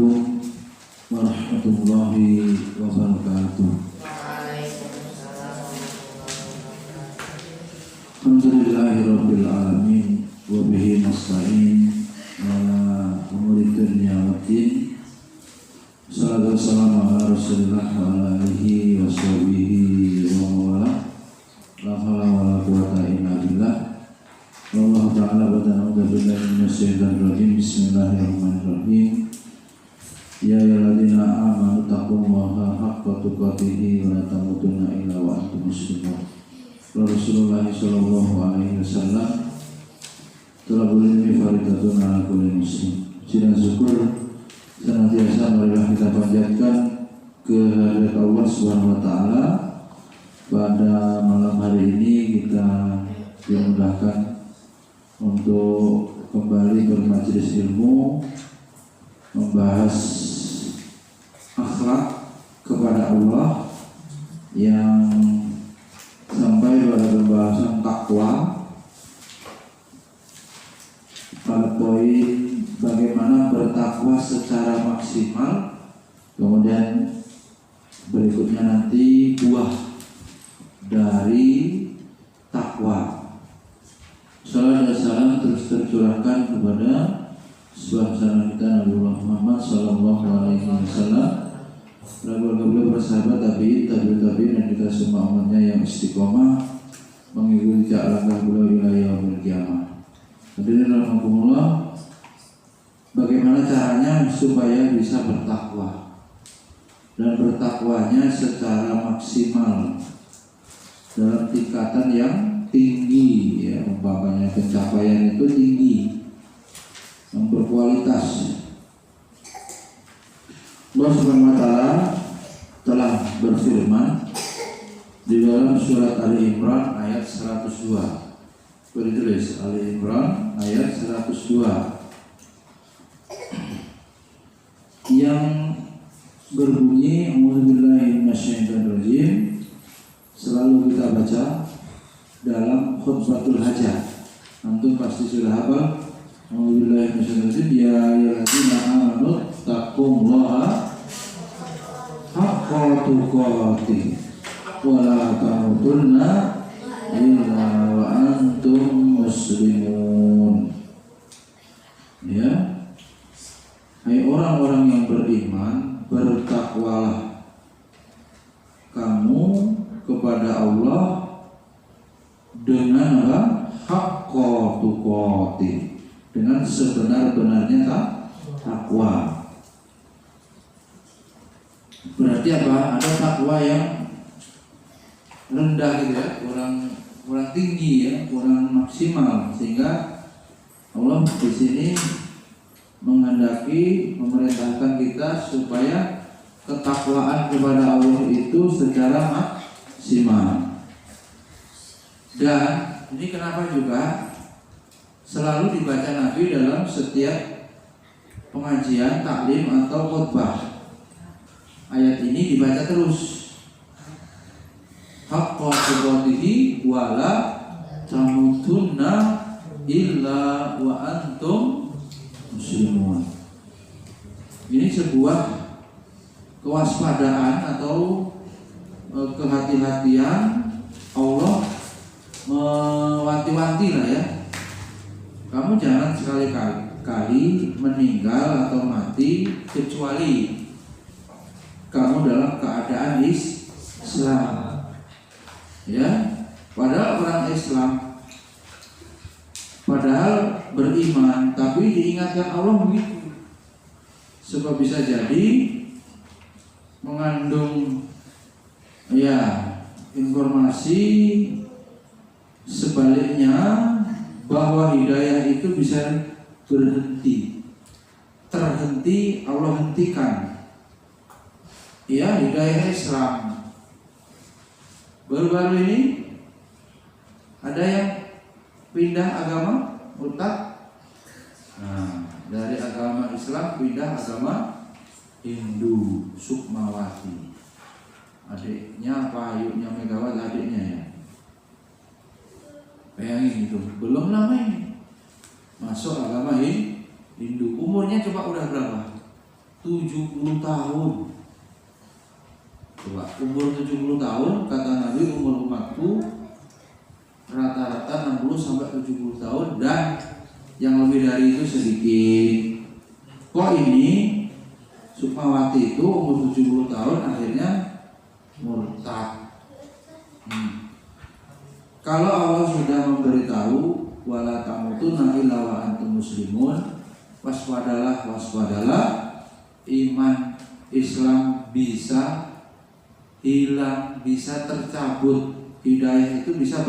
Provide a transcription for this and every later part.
Assalamualaikum warahmatullahi wabarakatuh. Alhamdulillahirabbil alamin wa bihi nasta'in ala umuri dunya waddin. Sallallahu wassalamu ala Rasulillah wa ala alihi wa sahbihi wa mawala. La haula wala quwwata illa billah. Wallahu ta'ala badana billahi minasyaitonir rajim. Bismillahirrahmanirrahim. Ya ayyuhalladzina amanu taqullaha haqqa tuqatih wa la tamutunna illa wa antum muslimun. Rasulullah sallallahu alaihi wasallam talabul ilmi faridatun ala kulli muslim. Puji syukur senantiasa marilah kita panjatkan kehadirat Allah Subhanahu wa taala. Pada malam hari ini kita dimudahkan untuk kembali bermajelis ilmu, membahas akhlak kepada Allah yang sampai pada pembahasan takwa pada poin bagaimana bertakwa secara maksimal, kemudian berikutnya nanti buah dari takwa. Salam dan salam terus tercurahkan kepada suasana kita Nabi Muhammad Sallallahu Alaihi Wasallam, keluarga beliau, bersahabat, tabi'in, dan kita semua umatnya yang istiqomah mengikuti langkah beliau ila yaumil qiyamah. Hadirin rahimakumullah, bagaimana caranya supaya bisa bertakwa dan bertakwanya secara maksimal dalam tingkatan yang tinggi, ya, umpamanya pencapaian itu tinggi, yang berkualitas. Allah Subhanahu wa taala telah berfirman di dalam surat Ali Imran ayat 102. Boleh tulis Ali Imran ayat 102 yang berbunyi a'udzubillahi minasyaitonirrajim. Selalu kita baca dalam khutbatul hajah. Antum pasti sudah hafal. A'udzubillahi minasyaitonirrajim. Ya ayyuhalladzina amanu taqullaha haqqa tuqatih wa la tamutunna illa wa antum muslimun. Ya, hai orang-orang yang beriman, bertakwalah kamu kepada Allah dengan haqqa tuqatih, dengan sebenar-benarnya takwa. Berarti apa? Ada takwa yang rendah gitu ya, kurang tinggi ya, kurang maksimal, sehingga Allah di sini menghendaki, memerintahkan kita supaya ketakwaan kepada Allah itu secara maksimal. Dan ini kenapa juga selalu dibaca Nabi dalam setiap pengajian, taklim atau khutbah. Ayat ini dibaca terus. Haqqa tuqatih wa la tamutunna illa wa antum muslimun. Ini sebuah kewaspadaan atau kehati-hatian Allah mewanti-wanti lah ya. Kamu jangan sekali-kali meninggal atau mati kecuali kamu dalam keadaan Islam. Ya, padahal orang Islam, padahal beriman, tapi diingatkan Allah begitu. Sebab bisa jadi mengandung ya informasi sebaliknya bahwa hidayah itu bisa berhenti, terhenti, Allah hentikan. Ya, hidayah Islam. Baru-baru ini ada yang pindah agama, murtad. Nah, dari agama Islam pindah agama Hindu, Sukmawati. Adiknya apa, ayunya Megawati adiknya ya. Bayangin itu, belum lama ini masuk agama Hindu. Umurnya coba udah berapa? 70 tahun. Coba, umur 70 tahun, kata Nabi umur umatku rata-rata 60 sampai 70 tahun dan yang lebih dari itu sedikit. Kok ini Sukmawati itu umur 70 tahun akhirnya murtad. Kalau Allah sudah memberitahu wala tamutunna illa wa antum muslimun, waspadalah, iman Islam bisa hilang, bisa tercabut, hidayah itu bisa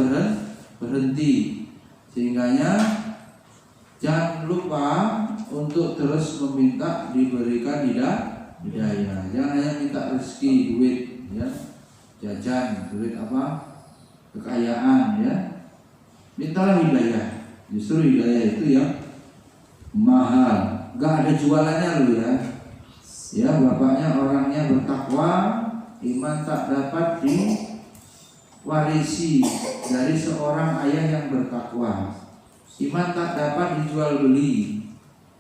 berhenti. Sehingganya jangan lupa untuk terus meminta diberikan hidayah. Jangan hanya minta rezeki, duit, ya, jajan, duit apa, kekayaan, ya. Mintalah hidayah. Justru hidayah itu yang mahal. Gak ada jualannya loh ya. Ya, bapaknya orangnya bertakwa, iman tak dapat diwarisi dari seorang ayah yang bertakwa. Iman tak dapat dijual beli.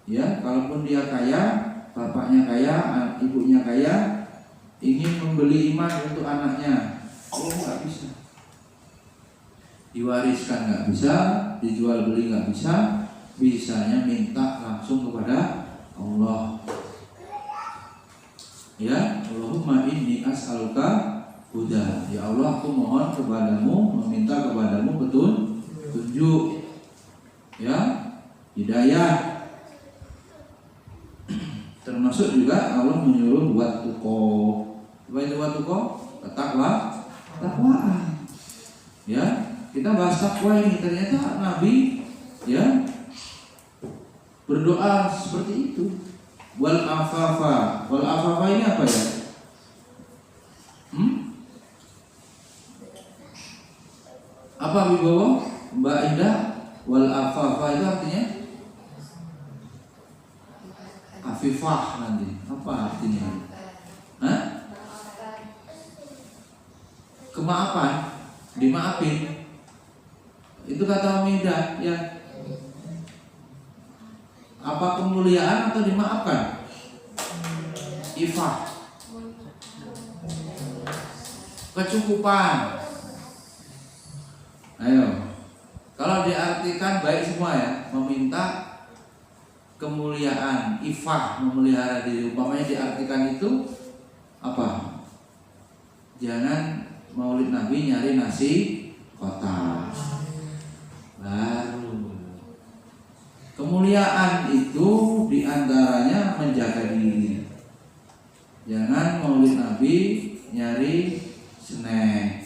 Ya, kalaupun dia kaya, bapaknya kaya, ibunya kaya, ingin membeli iman untuk anaknya, nggak bisa. Diwariskan nggak bisa, dijual beli nggak bisa, bisanya minta langsung kepada Allah. Ya, Allahumma inni as'aluka huda. Ya Allah, aku mohon kepadamu, meminta kepadamu petunjuk. Ya, hidayah. Termasuk juga Allah menyuruh buat tuko. Apa itu buat tuko? Takwaan. Ya, kita bahas takwa ini, ternyata Nabi ya berdoa seperti itu. Wal afafa. Wal afafa ini apa ya? Apa Wibowo? Mbak Indah? Wal afafa itu artinya afifah nanti. Apa artinya? Hah? Kemaafan, dimaafin. Itu kata Umidah ya. Apa kemuliaan atau dimaafkan? Ifah, kecukupan. Ayo, kalau diartikan baik semua ya, meminta kemuliaan, ifah, memelihara diri. Umpamanya diartikan itu apa? Jangan Maulid Nabi nyari nasi kotak. Baru kemuliaan itu diantaranya menjaga diri. Jangan Maulid Nabi nyari snack.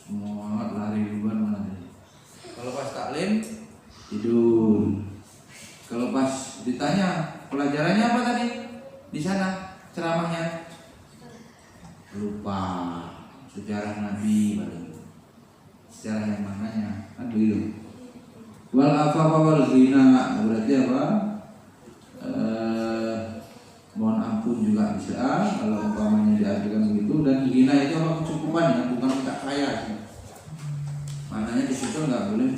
Semua lari duluan mana tadi? Kalau pas taklim tidur. Kalau pas ditanya pelajarannya apa tadi di sana ceramahnya, lupa. Sejarah Nabi paling. Sejarah yang mananya kan begitu. Wal afafa wal ghina berarti apa? Mohon ampun juga bisa kalau umpamanya diartikan begitu. Dan ghina itu apa? Kecukupan ya, bukan minta kaya. Maknanya di situ nggak boleh.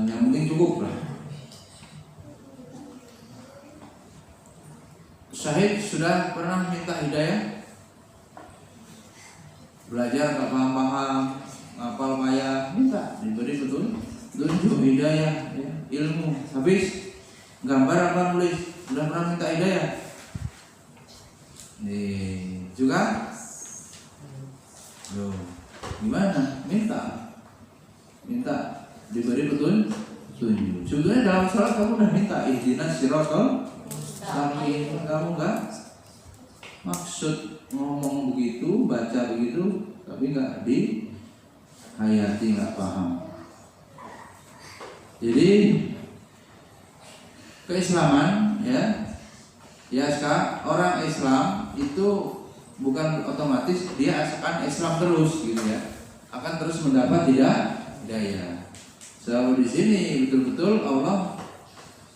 Yang penting cukup lah. Syahid sudah pernah minta hidayah? Belajar nggak paham-paham, ngapal payah, minta diberi petunjuk hidayah, ya, ilmu. Habis gambar apa nulis, sudah pernah minta hidayah? Nih juga, loh, gimana? Minta diberi petunjuk. Sebetulnya dalam sholat kamu udah minta ihdinas siratal mustaqim, kamu nggak maksud ngomong begitu, baca begitu, tapi nggak dihayati, nggak paham. Jadi keislaman ya orang Islam itu bukan otomatis dia akan Islam terus gitu ya, akan terus mendapat hidayah. Sebab di sini betul-betul Allah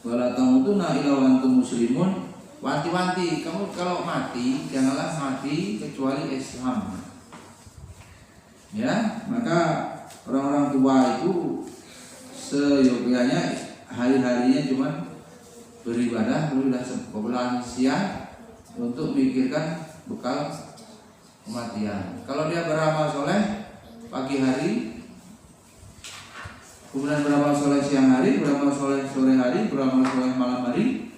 wala tamutunna illa wa antum muslimun. Wanti-wanti, kamu kalau mati janganlah mati kecuali Islam. Ya, maka orang-orang tua itu seyogyanya hari-harinya cuma beribadah, sudah kebelahan siang untuk memikirkan bekal kematian. Kalau dia beramal soleh pagi hari, kemudian beramal soleh siang hari, beramal soleh sore hari, beramal soleh malam hari,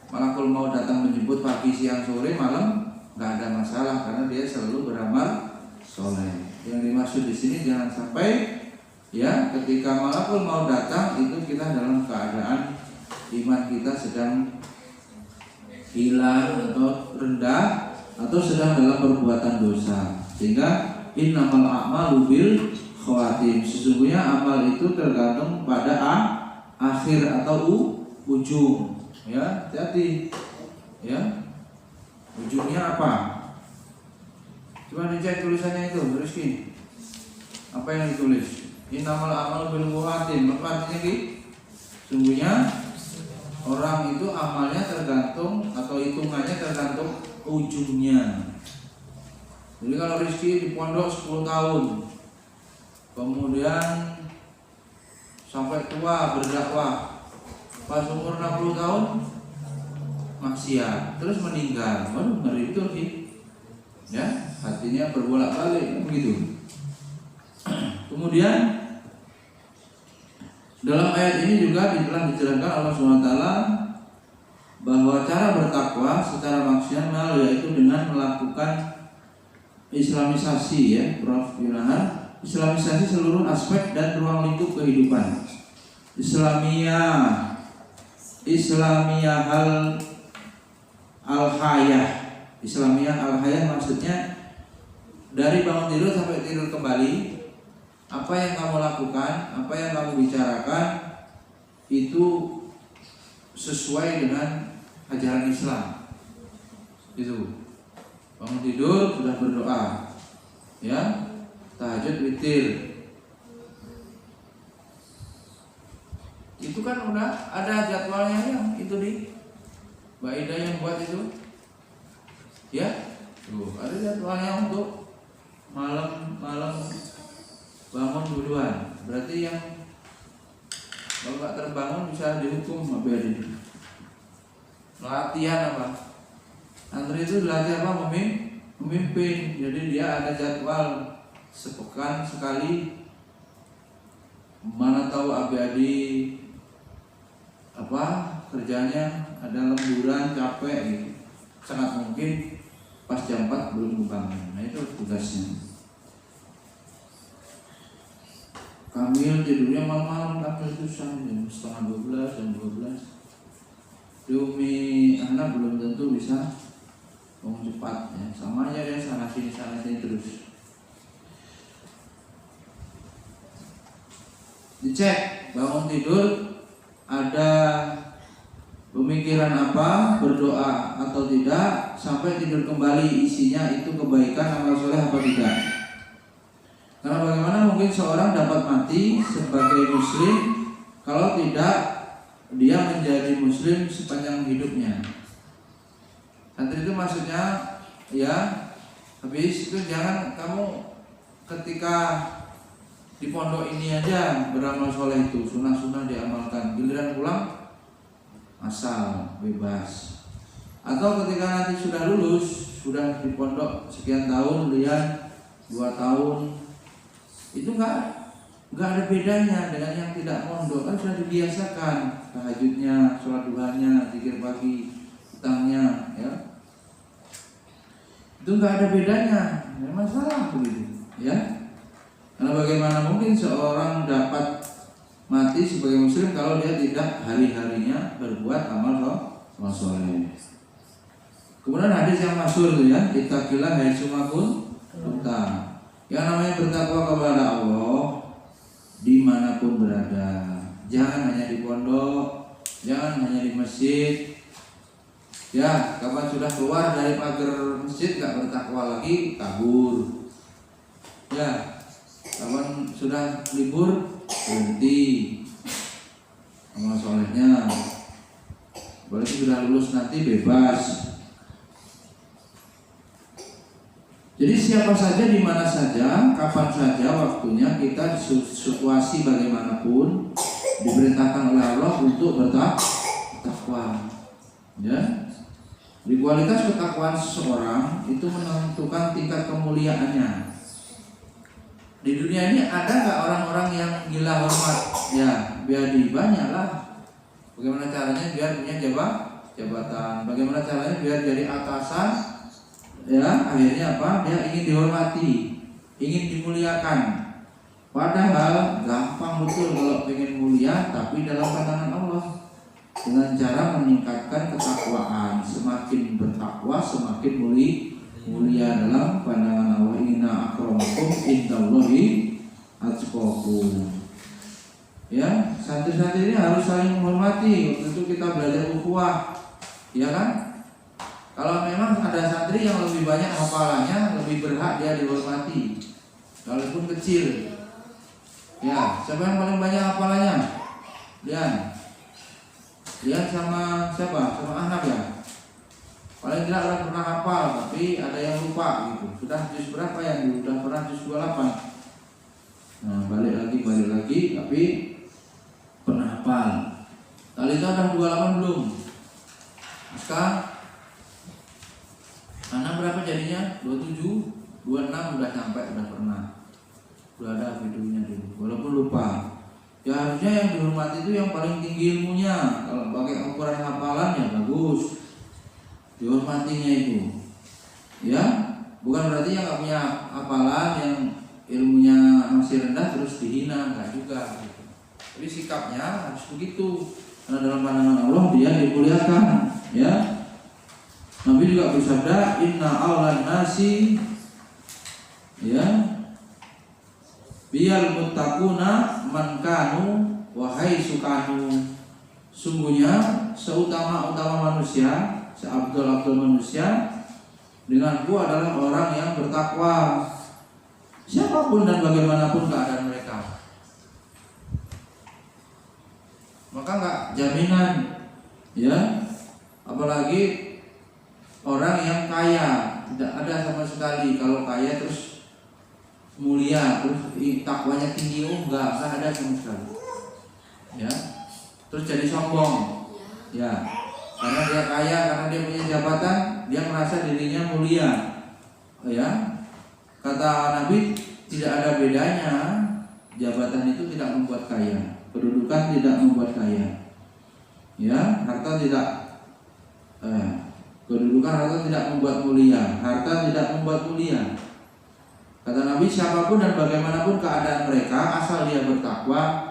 malakul maut datang menjemput pagi, siang, sore, malam, nggak ada masalah karena dia selalu beramal soleh. Yang dimaksud di sini jangan sampai ya ketika malakul maut datang itu kita dalam keadaan iman kita sedang hilang atau rendah atau sedang dalam perbuatan dosa, sehingga innamal a'malu bil khawatim, sesungguhnya amal itu tergantung pada akhir atau ujung. Ya, jadi ya ujungnya apa? Coba dicek tulisannya itu, Rizky. Apa yang ditulis? Innamal a'malu bil khawatim. Apa artinya ki? Sesungguhnya orang itu amalnya tergantung atau hitungannya tergantung ujungnya. Jadi kalau Rizky di pondok 10 tahun, kemudian sampai tua berdakwah, pas umur 60 tahun maksiat, terus meninggal, waduh ngeri betul sih. Ya, hatinya berbolak-balik begitu. Kemudian dalam ayat ini juga telah dijelaskan Allah SWT bahwa cara bertakwa secara maksimal yaitu dengan melakukan islamisasi, ya, Prof. Yunahan, islamisasi seluruh aspek dan ruang lingkup kehidupan. Islamiyah al-hayah. Islamiyah al-hayah maksudnya dari bangun tidur sampai tidur kembali, apa yang kamu lakukan, apa yang kamu bicarakan itu sesuai dengan ajaran Islam. Itu. Bangun tidur sudah berdoa, ya, tahajud witir. Itu kan udah ada jadwalnya yang itu di Mbak Ida yang buat itu, ya, tuh ada jadwalnya untuk malam bangun duluan. Berarti yang kalau nggak terbangun bisa dihukum Mbak Ida. Latihan apa? Antri itu dilatih apa? Memimpin. Jadi dia ada jadwal sepekan sekali. Mana tahu Abadi apa kerjanya ada lemburan capek gitu. Sangat mungkin pas jam 4 belum bangun. Nah itu tugasnya. Kamil tidurnya malam-malam, Kamil itu jam setengah 12, jam 12. Umi anak belum tentu bisa bangun cepat, ya. Sama aja ya, sana sini terus. Dicek bangun tidur ada pemikiran apa, berdoa atau tidak, sampai tidur kembali isinya itu kebaikan, amal soleh apa tidak. Karena bagaimana mungkin seorang dapat mati sebagai muslim kalau tidak dia menjadi muslim sepanjang hidupnya. Nanti itu maksudnya ya, habis itu jangan kamu ketika di pondok ini aja beramal soleh itu sunnah-sunnah diamalkan, giliran pulang asal bebas. Atau ketika nanti sudah lulus, sudah di pondok sekian tahun, lihat 2 tahun, itu nggak ada bedanya dengan yang tidak mondok. Kan sudah dibiasakan tahajudnya, sholat duhanya, zikir pagi, petangnya, ya. Itu nggak ada bedanya, nggak masalah begitu, ya. Karena bagaimana mungkin seorang dapat mati sebagai muslim kalau dia tidak hari-harinya berbuat amal soleh. Kemudian hadis yang masyhur itu ya, ittaqillah haitsu kunta. Yang namanya bertakwa kepada Allah dimanapun berada. Jangan hanya di pondok, jangan hanya di masjid. Ya, kapan sudah keluar dari pagar masjid gak bertakwa lagi, kabur. Ya, kapan sudah libur, berhenti amal solehnya. Berarti sudah lulus nanti bebas. Jadi siapa saja, di mana saja, kapan saja waktunya kita di situasi bagaimanapun diperintahkan oleh Allah untuk bertakwa. Di kualitas ketakwaan seseorang itu menentukan tingkat kemuliaannya. Di dunia ini ada nggak orang-orang yang gila hormat? Ya, biar banyak lah. Bagaimana caranya biar punya jabatan? Bagaimana caranya biar jadi atasan? Ya, akhirnya apa? Dia ingin dihormati, ingin dimuliakan. Padahal gampang betul kalau pengen mulia, tapi dalam pandangan Allah dengan cara meningkatkan ketakwaan. Semakin bertakwa, semakin mulia dalam pandangan Allah. Inna akramakum indallahi atqakum. Ya, santri-santri ini harus saling menghormati. Waktu itu kita belajar ukhuwah, ya kan? Kalau memang ada santri yang lebih banyak hafalannya, lebih berhak dia dihormati, walaupun kecil. Ya, siapa yang paling banyak hafalannya? Lian sama siapa? Sama Ahnaf ya. Paling tidak orang pernah hafal, tapi ada yang lupa gitu. Sudah juz berapa ya? Sudah pernah juz 28. Nah, balik lagi, tapi pernah hafal. Kali itu ada 28 belum? Sekarang Anak berapa jadinya? 27, 26 udah sampai, udah pernah. Udah ada videonya dulu, walaupun lupa. Ya harusnya yang dihormati itu yang paling tinggi ilmunya. Kalau pakai ukuran hafalan ya bagus, dihormatinya itu. Ya, bukan berarti yang nggak punya hafalan, yang ilmunya masih rendah terus dihina, nggak juga. Gitu. Tapi sikapnya harus begitu. Karena dalam pandangan Allah dia dimuliakan. Ya, Nabi juga bersabda, Inna awlan nasi, ya, biyal muttaquna man kanu wahai sukanu. Sungguhnya seutama-utama manusia, seabdul-abdul manusia denganku adalah orang yang bertakwa, siapapun dan bagaimanapun keadaan mereka. Maka enggak jaminan, ya, apalagi orang yang kaya, tidak ada sama sekali. Kalau kaya terus mulia, terus takwanya tinggi, enggak ada sama sekali. Ya, terus jadi sombong, ya, karena dia kaya, karena dia punya jabatan, dia merasa dirinya mulia. Ya, kata Nabi, tidak ada bedanya. Jabatan itu tidak membuat kaya, kedudukan tidak membuat kaya. Ya, harta tidak. Kedudukan harta tidak membuat mulia, harta tidak membuat mulia. Kata Nabi, siapapun dan bagaimanapun keadaan mereka, asal dia bertakwa.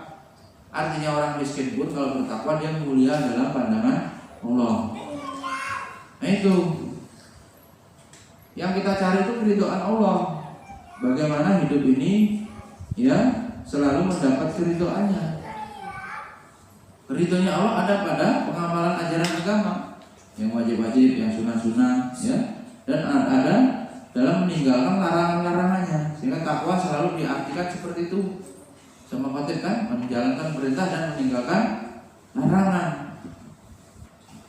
Artinya orang miskin pun kalau bertakwa dia mulia dalam pandangan Allah. Nah itu yang kita cari, itu keridhaan Allah. Bagaimana hidup ini, ya, selalu mendapat keridhaannya. Keridhaannya Allah ada pada pengamalan ajaran agama, yang wajib-wajib, yang sunah-sunah, ya, dan ada dalam meninggalkan larangan-larangannya. Sehingga takwa selalu diartikan seperti itu. Sama khotib kan, menjalankan perintah dan meninggalkan larangan.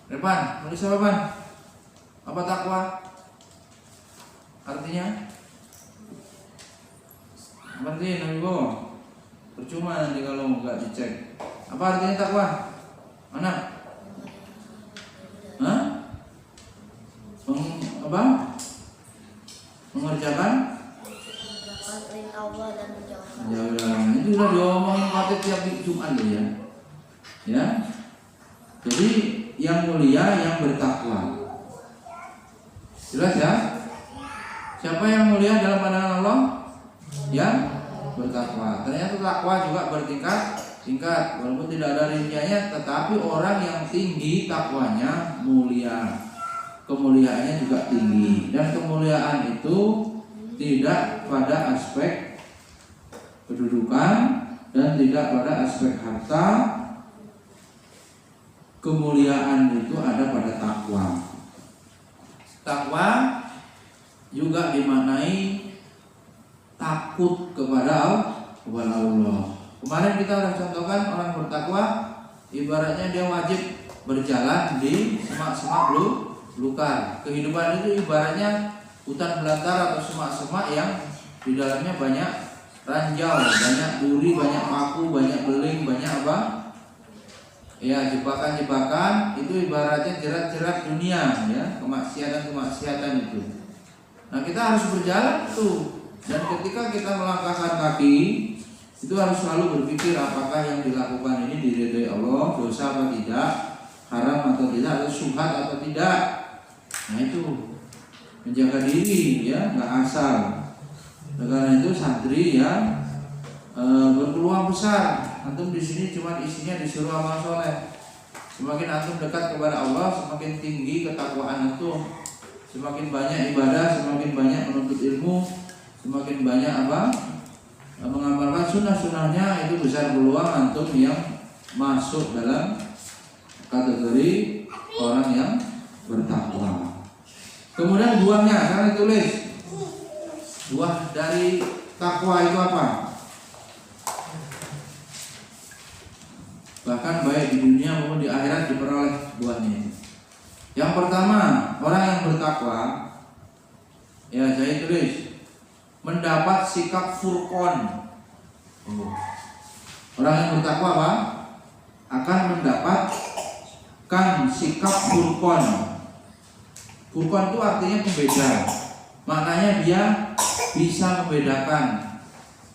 Repan, nulis apa Pan? Apa takwa? Artinya? Berarti Nabi Bowo. Percuma nanti kalau nggak dicek. Apa artinya takwa? Mana? Hah? Mengerjakan perintah Allah dan menjauhkan. Ya, itu sudah diomongin khotib tiap Jumat ya. Ya. Jadi yang mulia yang bertakwa. Jelas ya? Siapa yang mulia dalam pandangan Allah? Yang bertakwa. Ternyata takwa juga bertingkat-tingkat, walaupun tidak ada rinciannya, tetapi orang yang tinggi takwanya mulia. Kemuliaannya juga tinggi, dan kemuliaan itu tidak pada aspek kedudukan dan tidak pada aspek harta. Kemuliaan itu ada pada takwa. Takwa juga dimaknai takut kepada Allah. Kemarin kita sudah contohkan orang bertakwa, ibaratnya dia wajib berjalan di semak-semak belukar. Kehidupan itu ibaratnya hutan belantara atau semak-semak yang di dalamnya banyak ranjau, banyak duri, banyak paku, banyak beling, banyak apa? Ya, jebakan-jebakan itu ibaratnya jerat-jerat dunia, ya, kemaksiatan-kemaksiatan itu. Nah, kita harus berjalan tuh. Dan ketika kita melangkahkan kaki, itu harus selalu berpikir apakah yang dilakukan ini diridhoi Allah, dosa apa tidak, haram atau tidak, atau syubhat atau tidak. Nah, itu menjaga diri, ya, nggak asal. Nah, karena itu santri ya berpeluang besar. Antum di sini cuma isinya disuruh amal soleh. Semakin antum dekat kepada Allah, semakin tinggi ketakwaan antum. Semakin banyak ibadah, semakin banyak menuntut ilmu, semakin banyak mengamalkan sunnah-sunnahnya, itu besar peluang antum yang masuk dalam kategori orang yang bertakwa. Kemudian buahnya, sekarang tulis buah dari takwa itu apa? Bahkan baik di dunia maupun di akhirat diperoleh buahnya. Yang pertama, orang yang bertakwa, ya saya tulis, mendapat sikap furqan. Orang yang bertakwa apa? Akan mendapatkan sikap furqan. Furqan itu artinya pembeda. Maknanya dia bisa membedakan,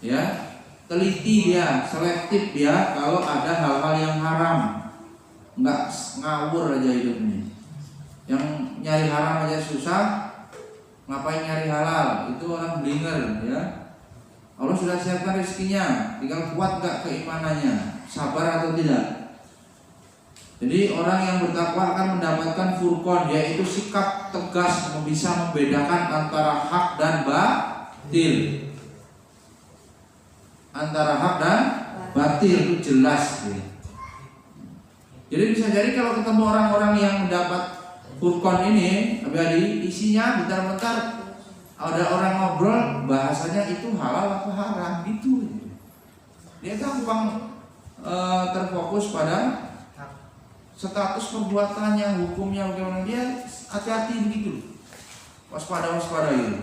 ya. Teliti dia, selektif dia kalau ada hal-hal yang haram, nggak ngawur aja hidupnya. Yang nyari haram aja susah, ngapain nyari halal? Itu orang blinger, ya. Allah sudah siapkan rezekinya, tinggal kuat nggak keimanannya, sabar atau tidak. Jadi orang yang bertakwa akan mendapatkan furqan, yaitu sikap tegas, bisa membedakan antara hak dan batil. Antara hak dan batil itu jelas. Jadi bisa jadi kalau ketemu orang-orang yang mendapat furqan ini, abadi isinya bentar-bentar ada orang ngobrol bahasanya itu halal atau haram gitu. Dia gampang terfokus pada status perbuatannya, hukumnya bagaimana, dia hati-hati begitu, waspada gitu.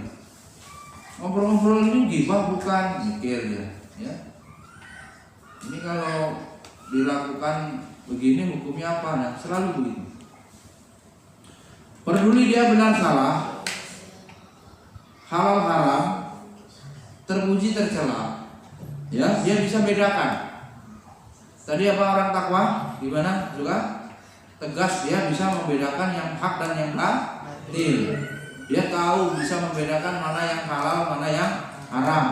Ngobrol-ngobrol ini gibah bukan, mikir dia. Ya, ini kalau dilakukan begini hukumnya apa? Nah, selalu begitu. Peduli dia benar salah, halal haram, terpuji tercela, ya, dia bisa bedakan. Tadi apa orang takwa? Gimana juga? Tegas, dia bisa membedakan yang hak dan yang batil. Dia tahu bisa membedakan mana yang halal, mana yang haram,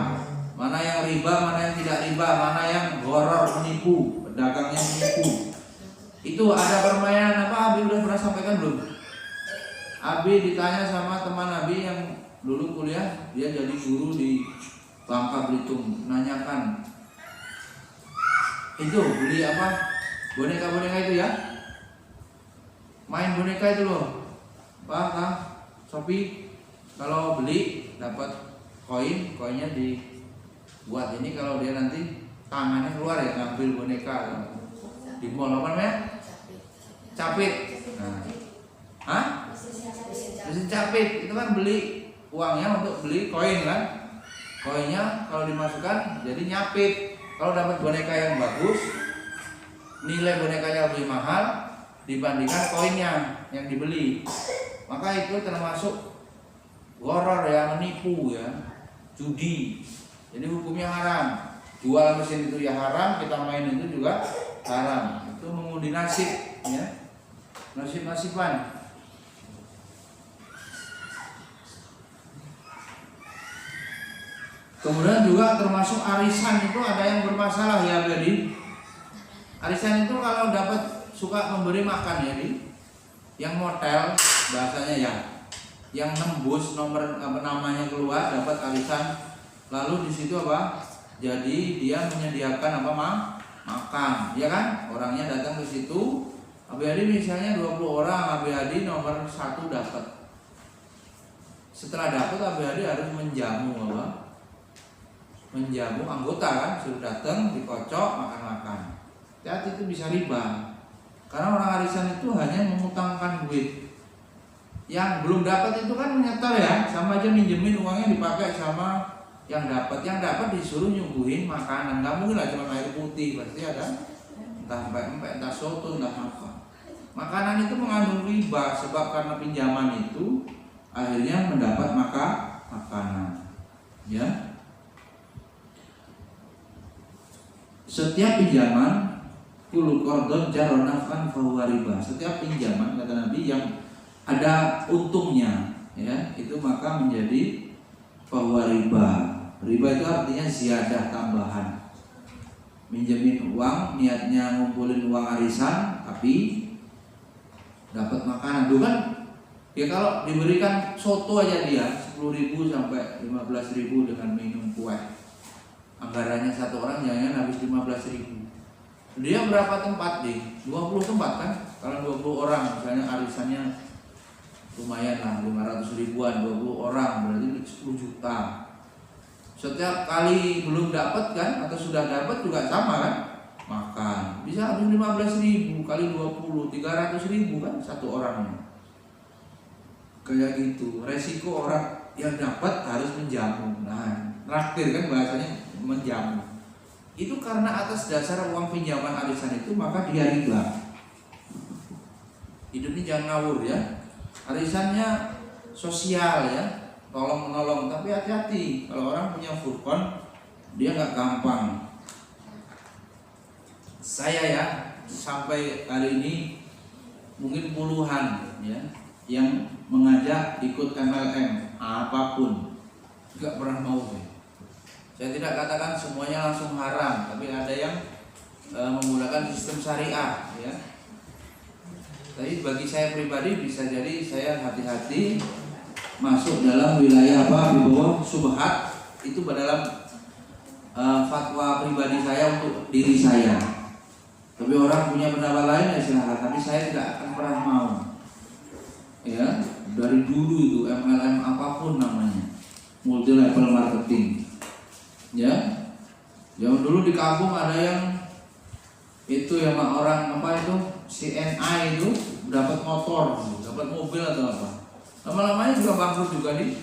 mana yang riba, mana yang tidak riba, mana yang gharar menipu, pedagangnya menipu. Itu ada permainan apa? Abi udah pernah sampaikan belum? Abi ditanya sama teman Abi yang dulu kuliah, dia jadi guru di Bangka Belitung, nanyakan itu beli apa? Boneka-boneka itu ya? Main boneka itu loh. Pak, Shopee kalau beli dapat koinnya dibuat ini, kalau dia nanti tangannya keluar ya ngambil boneka di mall apa namanya? Capit. Nah. Hah? Mesin capit itu kan beli uangnya untuk beli koin kan? Koinnya kalau dimasukkan jadi nyapit. Kalau dapat boneka yang bagus, nilai bonekanya lebih mahal dibandingkan koinnya yang dibeli. Maka itu termasuk gharar ya, menipu ya, judi. Jadi hukumnya haram. Jual mesin itu ya haram, kita main itu juga haram. Itu mengundi nasib ya. Nasib-nasiban. Kemudian juga termasuk arisan itu ada yang bermasalah ya, jadi arisan itu kalau dapat suka memberi makan ya, yang motel bahasanya ya, yang nembus nomor namanya keluar dapat arisan, lalu di situ apa? Jadi dia menyediakan apa makan, ya kan? Orangnya datang ke situ, ABAD misalnya 20 orang, ABAD nomor 1 dapat. Setelah dapat ABAD harus menjamu apa? Menjamu anggota kan, suruh datang dikocok makan-makan. Hati itu bisa riba. Karena orang arisan itu hanya mengutangkan duit. Yang belum dapat itu kan menyetor ya, sama aja minjemin uangnya dipakai sama yang dapat. Yang dapat disuruh nyuguhin makanan. Nggak mungkin lah cuma air putih, pasti ada entah empek-empek, entah soto, entah apa. Makanan itu mengandung riba sebab karena pinjaman itu akhirnya mendapat makanan. Ya. Setiap pinjaman kullu qardun jarra naf'an fahuwa riba. Setiap pinjaman kata Nabi yang ada untungnya, ya, itu maka menjadi fahuwa riba. Riba itu artinya ziyadah, tambahan. Minjemin uang, niatnya ngumpulin uang arisan, tapi dapat makanan. Dulu kan, ya kalau diberikan soto aja dia 10.000 sampai 15.000 dengan minum kue. Anggarannya satu orang jangan habis 15.000. Dia berapa tempat deh? 20 tempat kan? Kalau 20 orang misalnya arisannya lumayan lah 500 ribuan, 20 orang berarti 10 juta. Setiap kali belum dapat kan atau sudah dapat juga sama kan? Makan. Bisa habis 15.000 kali 20, 300.000 kan satu orangnya. Kayak gitu. Resiko orang yang dapat harus menjamu. Nah, traktir kan bahasanya menjamu. Itu karena atas dasar uang pinjaman arisan itu maka dia riba. Hidup ini jangan ngawur ya. Arisannya sosial ya, tolong menolong, tapi hati-hati kalau orang punya furqan dia nggak gampang. Saya ya sampai hari ini mungkin puluhan ya yang mengajak ikut MLM apapun nggak pernah mau. Saya tidak katakan semuanya langsung haram, tapi ada yang menggunakan sistem syariah ya. Tapi bagi saya pribadi bisa jadi saya hati-hati masuk dalam wilayah apa di bawah subhat itu dalam fatwa pribadi saya untuk diri saya. Tapi orang punya pendapat lain ya silahkan, tapi saya tidak akan pernah mau. Ya, dari dulu itu MLM apapun namanya, multi level marketing. Ya, zaman dulu di kampung ada yang itu ya orang apa itu CNI itu dapat motor, dapat mobil atau apa. Lama-lamanya juga bangkrut juga nih.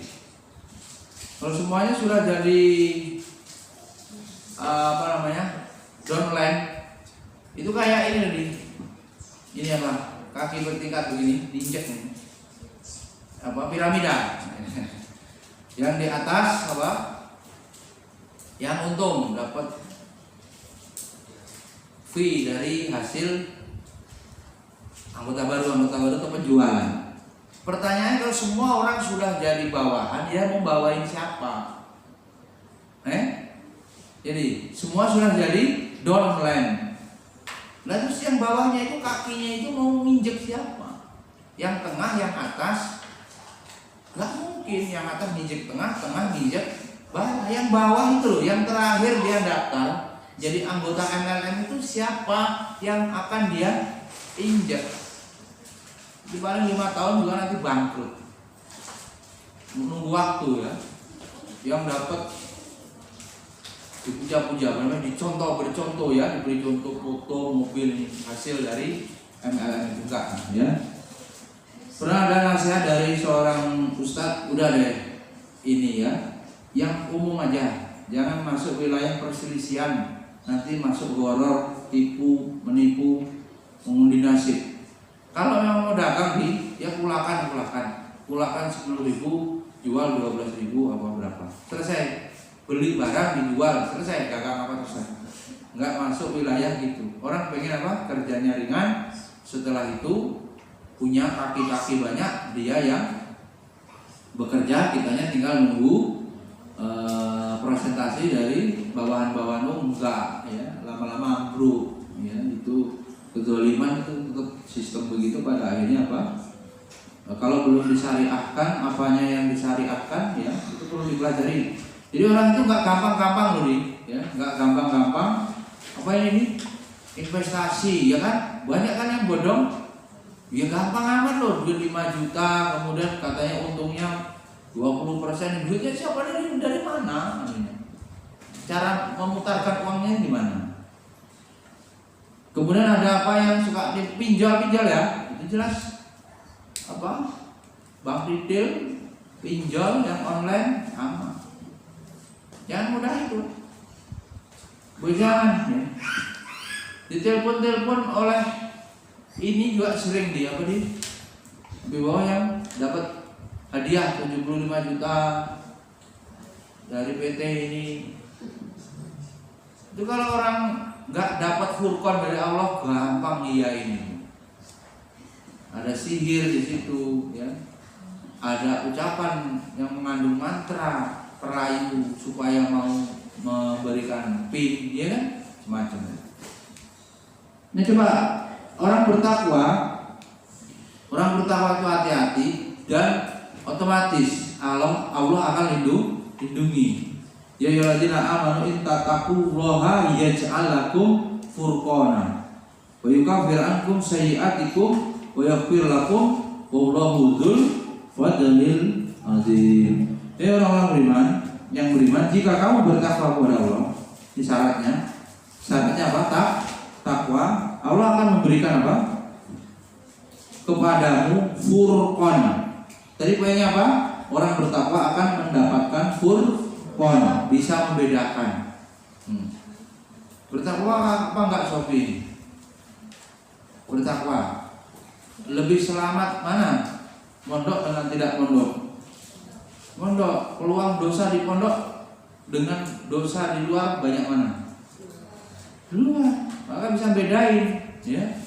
Kalau semuanya sudah jadi apa namanya downline, itu kayak ini nih. Ini apa? Kaki bertingkat begini, diinjek nih. Apa piramida? Yang di atas apa? Yang untung dapat fee dari hasil anggota baru atau penjualan. Pertanyaannya kalau semua orang sudah jadi bawahan, dia mau bawain siapa? Jadi semua sudah jadi downline. Nah terus yang bawahnya itu kakinya itu mau nginjek siapa? Yang tengah, yang atas? Gak mungkin yang atas nginjek tengah, tengah nginjek bawah. Yang bawah itu loh, yang terakhir dia daftar jadi anggota MLM itu siapa yang akan dia injek. Di paling 5 tahun juga nanti bangkrut. Menunggu waktu ya. Yang dapat dipuja-puja, namanya bercontoh ya, diberi contoh foto mobil ini hasil dari MLM juga ya. Pernah ada nasihat dari seorang ustadz, udah deh ini ya, yang umum aja, jangan masuk wilayah perselisihan, nanti masuk goror, tipu, menipu, mengundi nasib. Kalau yang mau dagang ya kulakan 10.000, jual 12.000 apa berapa, selesai. Beli barang dijual, selesai, dagang apa terserah. Nggak masuk wilayah gitu. Orang pengen apa? Kerjanya ringan. Setelah itu punya kaki-kaki banyak, dia yang bekerja, kitanya tinggal nunggu presentasi dari bawahan-bawahan. Enggak ya, lama-lama ambruk ya. Itu kezaliman itu tetap sistem begitu, pada akhirnya apa? Kalau belum disyariahkan, apanya yang disyariahkan ya, itu perlu dipelajari. Jadi orang itu nggak gampang-gampang loh nih, ya nggak gampang-gampang. Apa ini? Investasi ya kan? Banyak kan yang bodong. Ya gampang amat loh, duit 5 juta, kemudian katanya untungnya 20%. Duitnya siapa dari mana? Cara memutarkan uangnya gimana? Kemudian ada apa yang suka pinjol ya? Itu jelas apa? Bank retail, pinjol yang online sama. Jangan mudah itu. Jangan ya. Ditelepon-telepon oleh ini juga sering di bawah yang dapat hadiah 75 juta dari PT ini. Itu kalau orang nggak dapat furqan dari Allah, gampang iya ini. Ada sihir di situ, ya. Ada ucapan yang mengandung mantra perayu supaya mau memberikan pin, ya kan? Semacam itu. Nah coba orang bertakwa itu hati-hati dan otomatis Allah akan lindungi. Ya ayyuhalladzina amanu in tattaqullaha yaj'al lakum furqana wa yukaffir ankum sayyi'atikum wa yaghfir lakum wallahu dzul fadlil azim. Orang-orang beriman yang beriman, jika kamu bertakwa kepada Allah, ini syaratnya apa? Takwa. Allah akan memberikan apa? Kepadamu furqan. Tadi poinnya apa? Orang bertakwa akan mendapatkan furqan, bisa membedakan. Bertakwa apa enggak, Sofi? Bertakwa lebih selamat mana? Mondok dengan tidak mondok? Mondok, peluang dosa di pondok dengan dosa di luar banyak mana? Di luar. Maka bisa bedain, ya.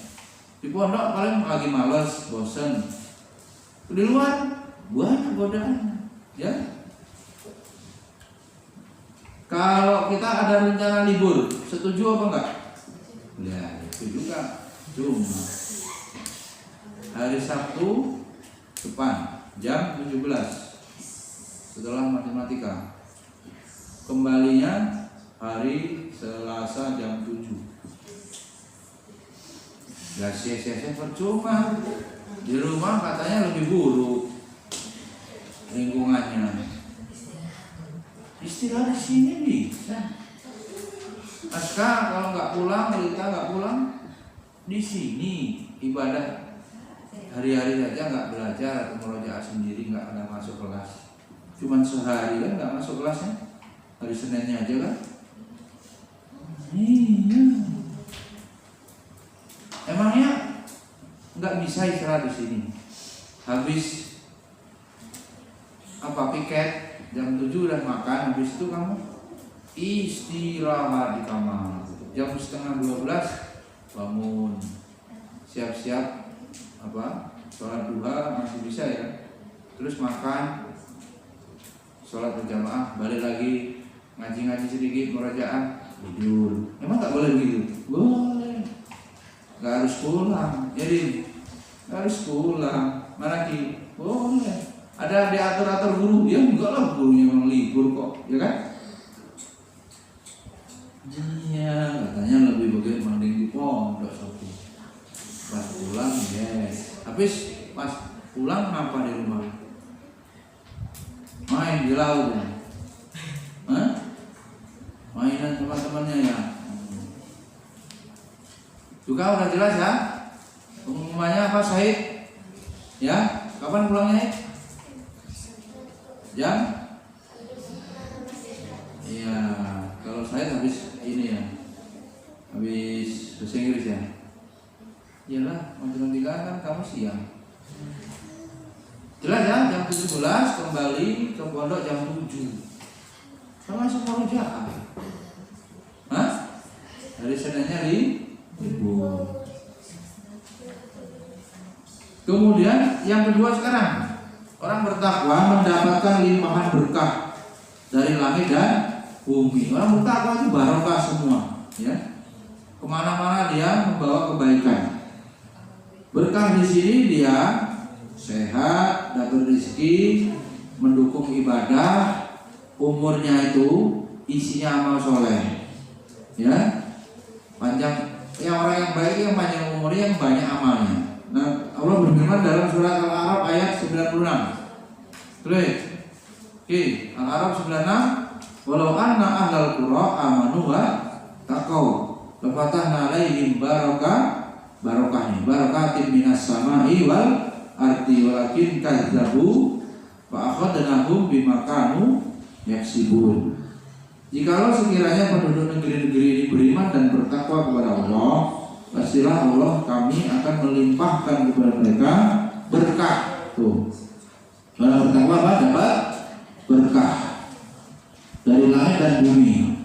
Di pondok paling lagi malas, bosan. Di luar banyak godaan, ya. Kalau kita ada rencana libur, setuju apa enggak? Ya, itu juga. Cuma hari Sabtu depan jam 17 setelah matematika. Kembalinya hari Selasa jam 7. Ya sia-sia percuma. Di rumah katanya lebih buruk lingkungannya. Istirahat di sini bisa. Aska kalau nggak pulang, Rita nggak pulang, di sini ibadah hari-hari saja nggak belajar atau murojaah sendiri, nggak ada masuk kelas. Cuman sehari kan nggak masuk kelasnya, hari Seninnya aja kan. Iya. Emangnya nggak bisa istirahat di sini? Habis piket jam 7 udah makan, habis itu kamu istirahat di kamar. Jam setengah 12 bangun, siap-siap sholat duha masih bisa ya. Terus makan, sholat berjamaah, balik lagi ngaji-ngaji sedikit, murojaah, tidur. Emang nggak boleh begitu? Boleh. Nggak harus pulang, jadi nggak harus pulang. Mana ki? Boleh. Ada diatur-atur guru, ya enggak lah, gurunya memang libur kok, ya kan? Iya, katanya lebih bagus mending di pondok Sofi. Pas pulang, yes. Habis pas pulang ngapa di rumah? Main di laut ya? Mainan sama temannya ya? Juga udah jelas ya? Pengumumannya apa, Said? Ya? Kapan pulangnya? Jam? Iya, kalau saya habis ini ya, habis bahasa Inggris ya. Iyalah, matematika kan kamu siang. Jelas ya, jam 17 kembali ke pondok jam 7. Sama separuh jahat. Dari Seninnya libur. Kemudian yang kedua sekarang, orang bertakwa mendapatkan limpahan berkah dari langit dan bumi. Orang bertakwa itu barokah semua, ya. Kemana-mana dia membawa kebaikan. Berkah di sini dia sehat, dapat rezeki, mendukung ibadah, umurnya itu isinya amal soleh, ya. Panjang, ya orang yang baik yang panjang umurnya, yang banyak amalnya. Nah, Allah berfirman dalam surat Al-A'raf ayat 96. Tulis. Oke, Al-A'raf 96. Walau anna ahlal qura amanu wa taqaw lafatahna alaihim barakatin minas sama'i wal ardi walakin kazzabu fa akhadnahum bima kanu yaksibun. Jikalau sekiranya penduduk negeri-negeri ini beriman dan bertakwa kepada Allah, pastilah Allah kami akan melimpahkan kepada mereka berkah. Tuh, orang bertakwa apa? Dapat berkah dari langit dan bumi.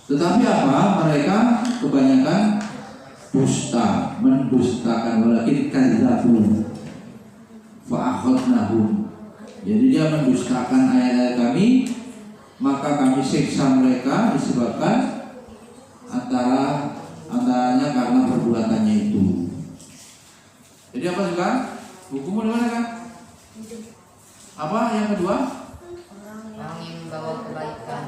Tetapi apa? Mereka kebanyakan dusta, mendustakan, walakin kadzabu fa akhadnahum. Jadi dia mendustakan ayat-ayat kami, maka kami siksa mereka disebabkan antaranya karena perbuatannya itu. Jadi apa juga? Hukumnya mana kan? Apa yang kedua? Orang yang membawa kebaikan.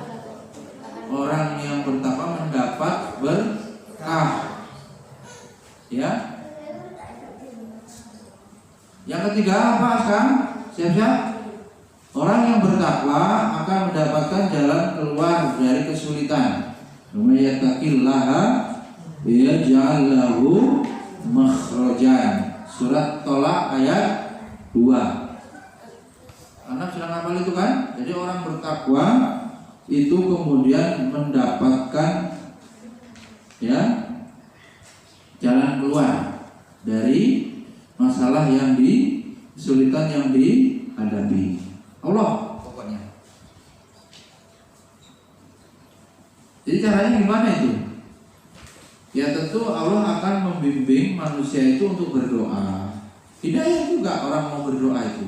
Orang yang pertama mendapat berkah. Ya. Yang ketiga apa sekarang? Siap-siap. Orang yang bertakwa akan mendapatkan jalan keluar dari kesulitan. May yattaqillaha yaj'al lahu makhrajan. Surat Tolak ayat 2. Anak sudah hafal itu kan? Jadi orang bertakwa itu kemudian mendapatkan ya jalan keluar dari masalah yang kesulitan yang dihadapi. Allah pokoknya. Jadi caranya gimana itu? Ya tentu Allah akan membimbing manusia itu untuk berdoa. Hidayah juga orang mau berdoa itu.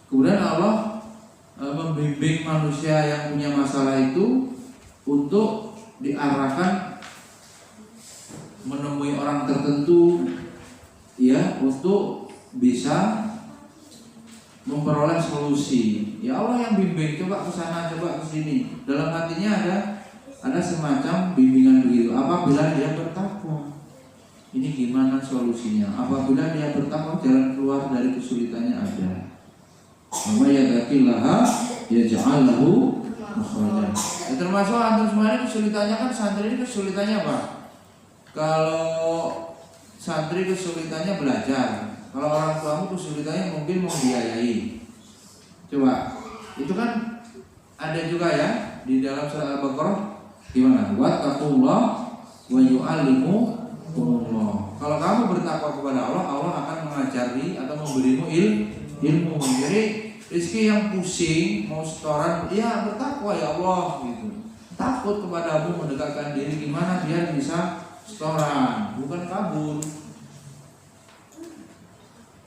Kemudian Allah membimbing manusia yang punya masalah itu untuk diarahkan menemui orang tertentu, ya, untuk bisa memperoleh solusi. Ya Allah yang bimbing, coba ke sana, coba ke sini. Dalam hatinya ada semacam bimbingan begitu. Apabila dia bertakwa, ini gimana solusinya? Apabila dia bertakwa, jalan keluar dari kesulitannya ada. Maka yattaqillaha yaj'al lahu makhrajan. Ya, termasuk antum semua ini kesulitannya kan, santri ini kesulitannya apa? Kalau santri kesulitannya belajar, kalau orang tuamu kesulitannya mungkin membiayai. Coba, itu kan ada juga ya di dalam surah Al-Baqarah. Gimana? Wattaqullah wa yu'allimukumullah. Kalau kamu bertakwa kepada Allah, Allah akan mengajari atau memberimu ilmu. Jadi rezeki yang pusing mau setoran, ya bertakwa ya Allah gitu. Takut kepadamu, mendekatkan diri gimana biar bisa setoran, bukan kabur,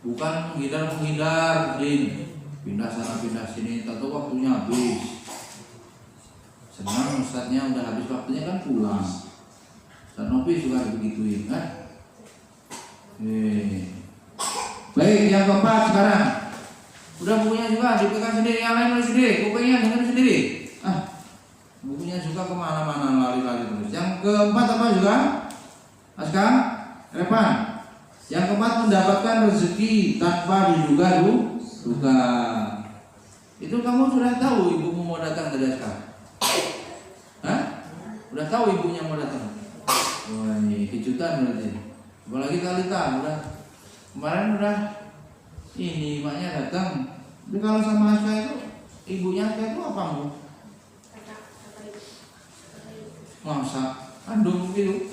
bukan menghindar, pindah sana pindah sini, tentu waktunya habis. Senang ustadznya udah habis waktunya kan pulang. Dan Nopi juga begituin kan. Baik, yang keempat sekarang. Udah bukunya juga dipegang sendiri, yang lain nulis sendiri, kupingnya dengar sendiri. Bukunya juga kemana-mana lari-lari terus. Yang keempat apa juga? Aska, Repan. Yang keempat mendapatkan rezeki tanpa diduga-duga. Itu kamu sudah tahu ibumu mau datang dari Aska? Hah? Udah tahu ibunya mau datang? Wah, ini kejutan berarti. Apalagi Talita udah kemarin udah ini maknya datang. Tapi kalau sama Aska itu ibunya Aska itu apa mu? Masak, kandung gitu.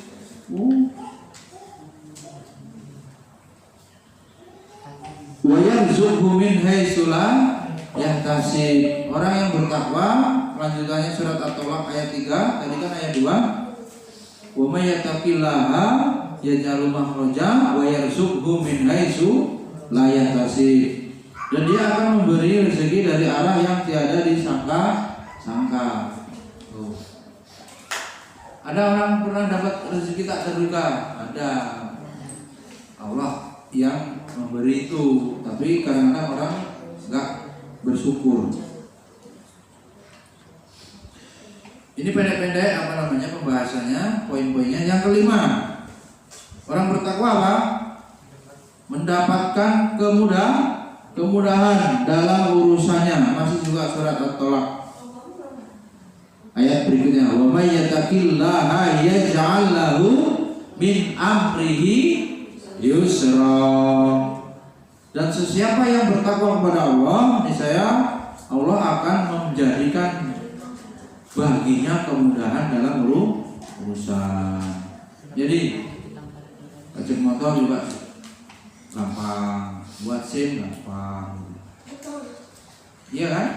Wa yarzuqhu min haitsu la yahtasib. Orang yang bertakwa, lanjutannya surat At-Tolak ayat 3, tadi kan ayat 2. Wa may yattaqillaha yaj'al makhraja wa yarzuqhu min haitsu la yahtasib. Dan dia akan memberi rezeki dari arah yang tiada disangka-sangka. Ada orang pernah dapat rezeki tak terduga? Ada. Allah yang memberi itu, tapi kadang-kadang orang enggak bersyukur. Ini pendek-pendek apa namanya pembahasannya, poin-poinnya. Yang kelima, orang bertakwa apa? Mendapatkan kemudahan dalam urusannya. Masih juga surat At-Tolak ayat berikutnya, wa may yattaqillaha yaj'al lahu min amrihi yusra. Dan sesiapa yang bertakwa kepada Allah, niscaya Allah akan menjadikan baginya kemudahan dalam urusan. Jadi Pajak motor juga gampang, buat SIM gampang. Iya kan?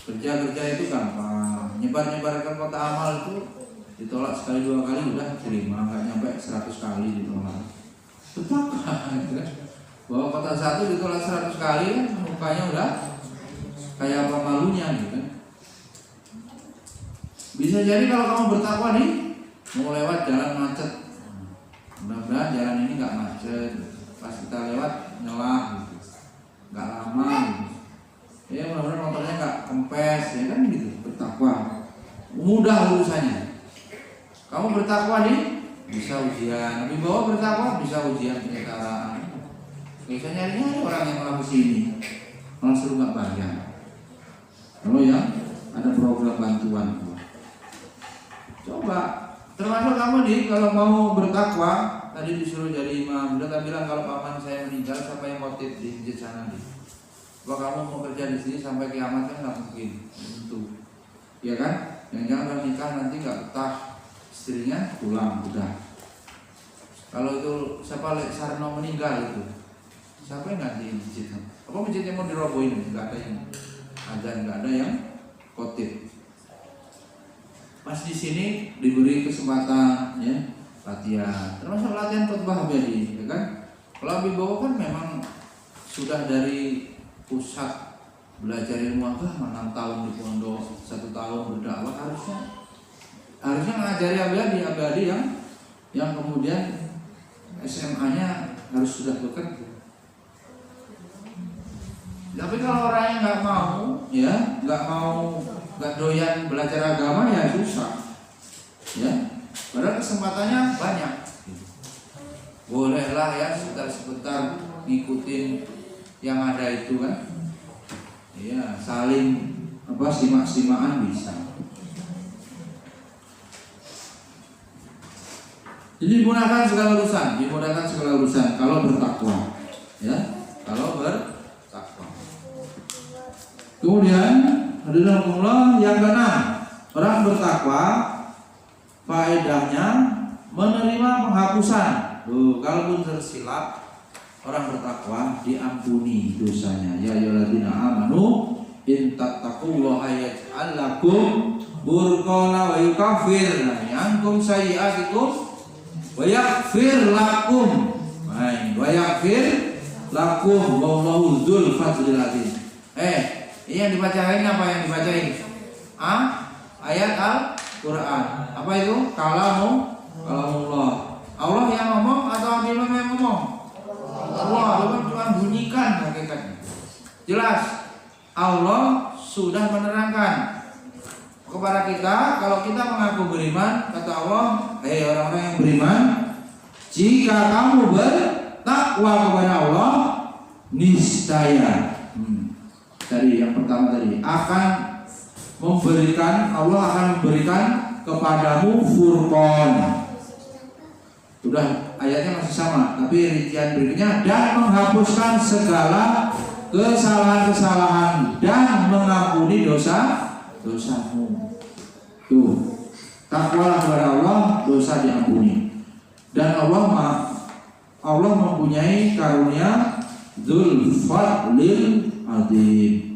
Kerja itu gampang. Nyebar-nyebarkan kotak amal itu ditolak sekali dua kali udah terima, nggak nyampe 100 kali ditolak. Betapa gitu kan? Bahwa kotak satu ditolak 100 kali kan mukanya udah kayak apa malunya gitu kan? Bisa jadi kalau kamu bertakwa nih mau lewat jalan macet, mudah-mudahan jalan ini nggak macet. Pas kita lewat nyelah gitu, nggak lama gitu. Ya mudah-mudahan motornya nggak kempes, ya kan gitu. Bertakwa mudah urusannya. Kamu bertakwa nih bisa ujian, lebih bawah bertakwa bisa ujian penyetaraan. Bisa nyari orang yang malah kesini, malah suruh nggak bayar. Kalau ya ada program bantuan, coba. Termasuk kamu nih kalau mau bertakwa, tadi disuruh jadi imam. Udah bilang kalau paman saya meninggal, siapa yang khotib di masjid sana nih? Kalau kamu mau kerja di sini sampai kiamat kan nggak mungkin, tentu, ya kan? Yang jangan nikah nanti nggak betah, istrinya pulang udah. Kalau itu siapa Sarno meninggal itu, siapa yang ganti masjid? Apa masjidnya mau dirobohin? Nggak ada yang azan, nggak ada yang khotib. Pas di sini diberi kesempatan ya latihan, termasuk latihan khotbah abadi, ya kan? Kalau Habib Bawa kan memang sudah dari pusat belajar ilmu agama 6 tahun di pondok, 1 tahun berdakwah, harusnya ngajari abadi yang kemudian SMA-nya harus sudah bekerja. Tapi kalau orang yang nggak mau, ya nggak doyan belajar agama ya susah, ya. Padahal kesempatannya banyak. Bolehlah ya sebentar ngikutin yang ada itu kan, ya saling simak-simakan bisa. Jadi dimudahkan segala urusan kalau bertakwa, ya kalau bertakwa. Kemudian Alhamdulillah yang keenam, orang bertakwa faedahnya menerima penghapusan. Kalaupun tersilap, orang bertakwa diampuni dosanya. Ya ayyuhalladzina amanu in tattaqullaha yaj'al lakum furqana wa yukaffir ankum sayyi'atikum wa yaghfir lakum. Wa yaghfir lakum wallahu dzul fadlil azim. Ini yang dibacain apa yang dibacain? Ayat Al-Quran. Apa itu? Kalamullah. Allah yang ngomong atau Imam yang ngomong? Allah cuma bunyikan hakikatnya. Jelas. Allah sudah menerangkan kepada kita kalau kita mengaku beriman, kata Allah, orang-orang yang beriman, jika kamu bertakwa kepada Allah, niscaya tadi yang pertama tadi Allah akan memberikan kepadamu furqan. Sudah ayatnya masih sama, tapi rincian berikutnya dan menghapuskan segala kesalahan-kesalahan dan mengampuni dosa-dosamu. Tuh, takwalah kepada Allah, dosa diampuni. Dan Allah mempunyai karunia dzul fadlil azim.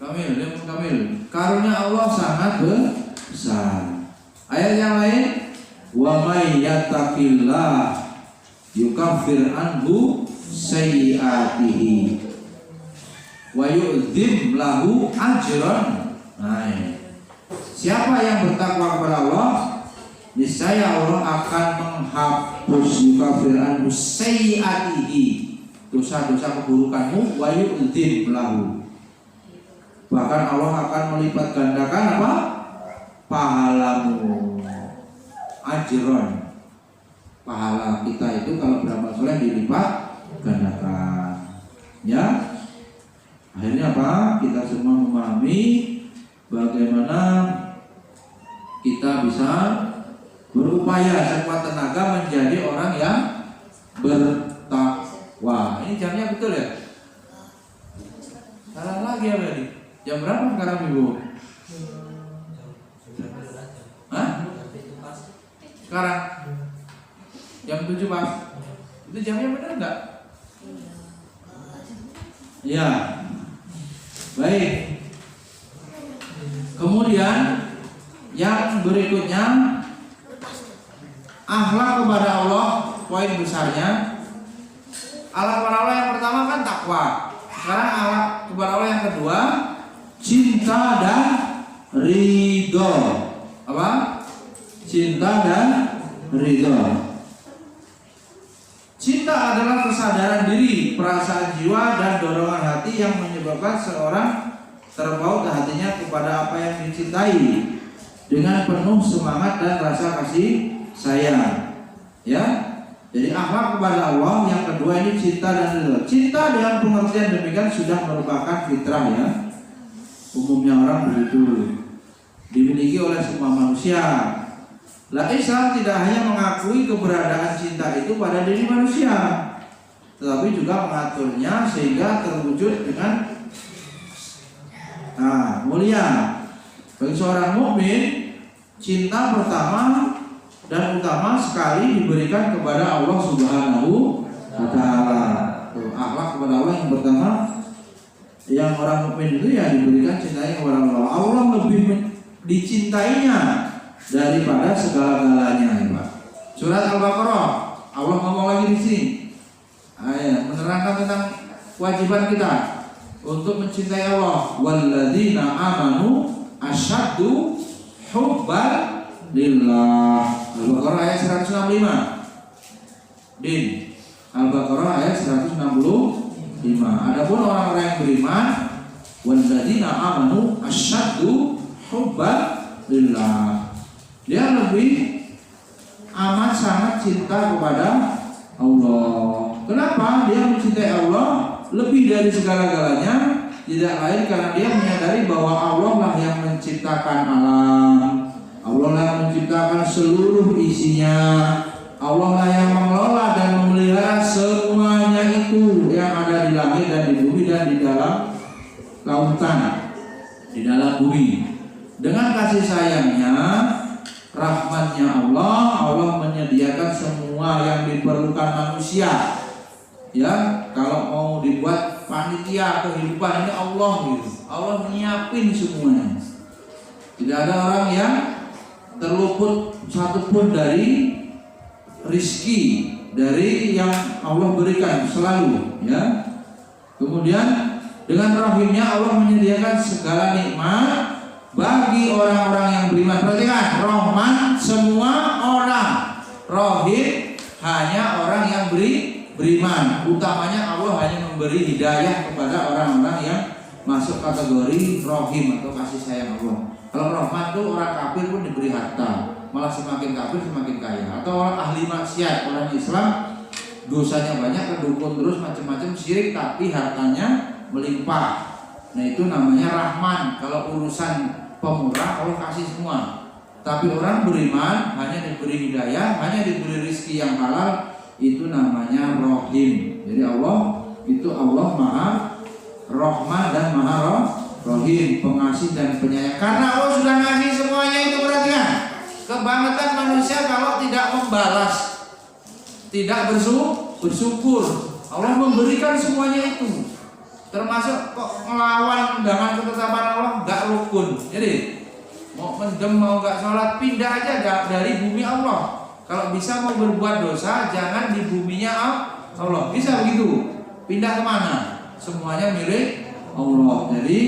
Kamil. Karunia Allah sangat besar. Ayat yang lain, wa may yattaqillah yukaffir anhu sayyi'atihi wa yu'dzim lahu ajran. Siapa yang bertakwa kepada Allah, niscaya Allah akan menghapus yukaffir anhu sayyi'atihi, dosa-dosa keburukanmu, wa yu'dzim lahu, bahkan Allah akan melipat gandakan pahalamu. Ajron, pahala kita itu kalau beramal soleh dilipat gandakan. Ya, akhirnya kita semua memahami bagaimana kita bisa berupaya sekuat tenaga menjadi orang yang bertakwa. Ini jamnya betul ya? Salah lagi ya tadi. Jam berapa sekarang Ibu? Sekarang Itu jamnya benar enggak? Ya. Baik. Kemudian yang berikutnya, akhlak kepada Allah, poin besarnya. Akhlak kepada Allah yang pertama kan takwa. Sekarang akhlak kepada Allah yang kedua, cinta dan ridho. Apa? Cinta dan ridho. Cinta adalah kesadaran diri, perasaan jiwa dan dorongan hati yang menyebabkan seorang terpaut hatinya kepada apa yang dicintai dengan penuh semangat dan rasa kasih sayang. Ya, jadi akhlak kepada Allah yang kedua ini cinta dan ridho. Cinta dengan pengertian demikian sudah merupakan fitrah ya. Umumnya orang begitu, dimiliki oleh semua manusia. Lah Islam tidak hanya mengakui keberadaan cinta itu pada diri manusia, tetapi juga mengaturnya sehingga terwujud dengan mulia. Bagi seorang mukmin, cinta pertama dan utama sekali diberikan kepada Allah Subhanahu wa Ta'ala. Akhlak kepada Allah yang pertama, yang orang mukmin itu ya diberikan cintanya kepada Allah. Allah lebih dicintainya daripada segala-galanya, ya Pak. Surat Al-Baqarah, Allah ngomong lagi di sini, menerangkan tentang kewajiban kita untuk mencintai Allah. Walladzina amanu asyaddu hubban lillah. Al-Baqarah ayat 165. Din, Al-Baqarah ayat 165. Adapun orang-orang yang beriman, walladzina amanu asyaddu hubban lillah. Dia lebih amat sangat cinta kepada Allah. Kenapa? Dia mencintai Allah lebih dari segala-galanya. Tidak lain karena dia menyadari bahwa Allah lah yang menciptakan alam, Allah lah yang menciptakan seluruh isinya, Allah lah yang mengelola dan memelihara semuanya itu yang ada di langit dan di bumi dan di dalam lautan, di dalam bumi. Dengan kasih sayangnya, rahmatnya Allah, Allah menyediakan semua yang diperlukan manusia. Ya, kalau mau dibuat panitia kehidupan ini Allah gitu. Allah nyiapin semuanya. Tidak ada orang yang terluput satupun dari rizki dari yang Allah berikan selalu. Ya. Kemudian dengan rahimnya Allah menyediakan segala nikmat bagi orang-orang yang beriman. Perhatikan, rahman semua orang, rahim hanya orang yang beriman. Utamanya Allah hanya memberi hidayah kepada orang-orang yang masuk kategori rahim atau kasih sayang Allah. Kalau rahman itu orang kafir pun diberi harta, malah semakin kafir semakin kaya. Atau orang ahli maksiat, orang Islam dosanya banyak, kedukun terus macam-macam syirik tapi hartanya melimpah. Nah itu namanya rahman. Kalau urusan pemurah Allah kasih semua. Tapi orang beriman hanya diberi hidayah, hanya diberi rizki yang halal, itu namanya rohim. Jadi Allah itu Allah maha rahman dan maha rohim, pengasih dan penyayang. Karena Allah sudah ngasih semuanya itu. Perhatikan, kebangetan manusia kalau tidak membalas, tidak bersyukur. Allah memberikan semuanya itu. Termasuk kok melawan dengan ketetapan Allah, gak rukun. Jadi mau mendem mau gak sholat, pindah aja dari bumi Allah. Kalau bisa mau berbuat dosa, jangan di buminya Allah. Bisa begitu? Pindah kemana? Semuanya milik Allah. Jadi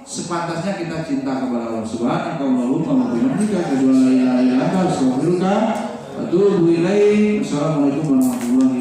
sepantasnya kita cinta kepada Allah Subhanahu wa ta'ala. Assalamualaikum warahmatullahi wabarakatuh.